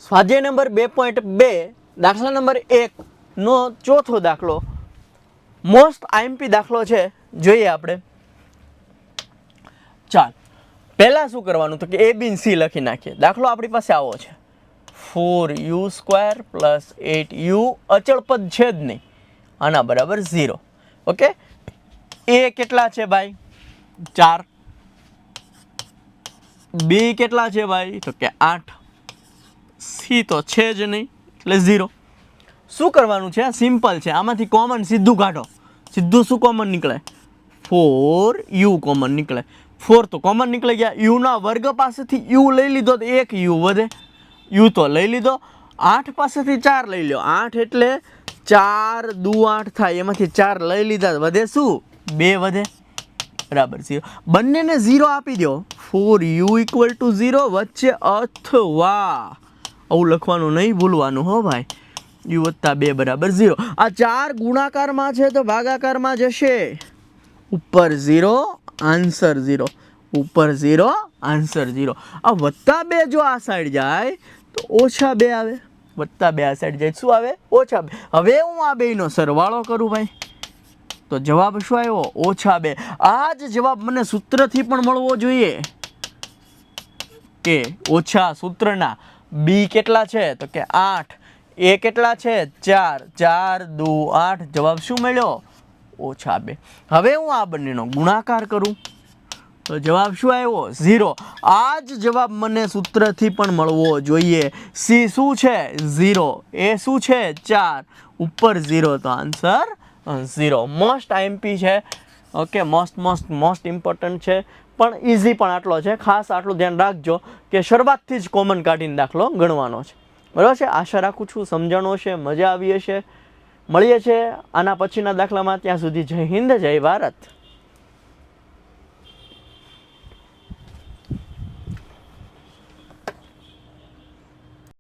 સ્વાધ્યાય નંબર 2.2 દાખલા નંબર 1 નો ચોથો દાખલો મોસ્ટ આઈએમપી દાખલો છે, જોઈએ આપણે. ચાલ પહેલા શું કરવાનું તો કે a b c લખી નાખીએ. દાખલો આપણી પાસે આવો છે, 4u² + 8u અચળ પદ છે જ નહીં, આના બરાબર 0. ઓકે, a કેટલા છે ભાઈ 4, b કેટલા છે ભાઈ તો કે 8, c તો છે જ નહીં એટલે 0. શું કરવાનું છે? સિમ્પલ છે, આમાંથી કોમન સીધું કાઢો. સીધું શું કોમન નીકળે? 4u કોમન નીકળે. 4 તો કોમન નીકળી ગયા. u ના વર્ગ પાસેથી u લઈ લીધો તો 1 u વધે, u તો લઈ લીધો. 8 પાસેથી 4 લઈ લો, 8 એટલે 4 દુ 8 થાય, એમાંથી 4 લઈ લીધા, વધે શું? 2 વધે, બરાબર 0. બંનેને 0 આપી દો, 4u = 0 વચ્ચે અથવા, આવું લખવાનું નહીં ભૂલવાનું હો ભાઈ, u + 2 બરાબર 0. આ 4 ગુણાકારમાં છે તો ભાગાકારમાં જશે, ઉપર 0 આન્સર 0, ઉપર 0 આન્સર 0. આ +2 જો આ સાઈડ જાય તો -2 આવે, +2 આ સાઈડ જાય શું આવે? -2. હવે હું આ બેયનો સરવાળો કરું ભાઈ તો જવાબ શું આવ્યો? -2. આ જ જવાબ મને સૂત્રથી પણ મળવો જોઈએ કે ઓછા સૂત્રના b કેટલા છે તો કે 8, a કેટલા છે 4, 4 દુ 8, જવાબ શું મળ્યો? -2. હવે હું આ બંનેનો ગુણાકાર કરું તો જવાબ શું આવ્યો? 0. આ જ જવાબ મને સૂત્રથી પણ મળવો જોઈએ. c શું છે? 0, a શું છે? 4, ઉપર 0 તો આન્સર 0. મોસ્ટ આઈએમપી છે. ઓકે, મોસ્ટ ઇમ્પોર્ટન્ટ છે, પણ ઇઝી પણ આટલો છે. ખાસ આટલું ધ્યાન રાખજો કે શરૂઆતથી જ કોમન કાઢીને દાખલો ગણવાનો છે, બરાબર છે. આશા રાખું છું સમજાણો હશે, મજા આવી હશે. મળીએ છીએ આના પછીના દાખલામાં. ત્યાં સુધી જય હિન્દ, જય ભારત.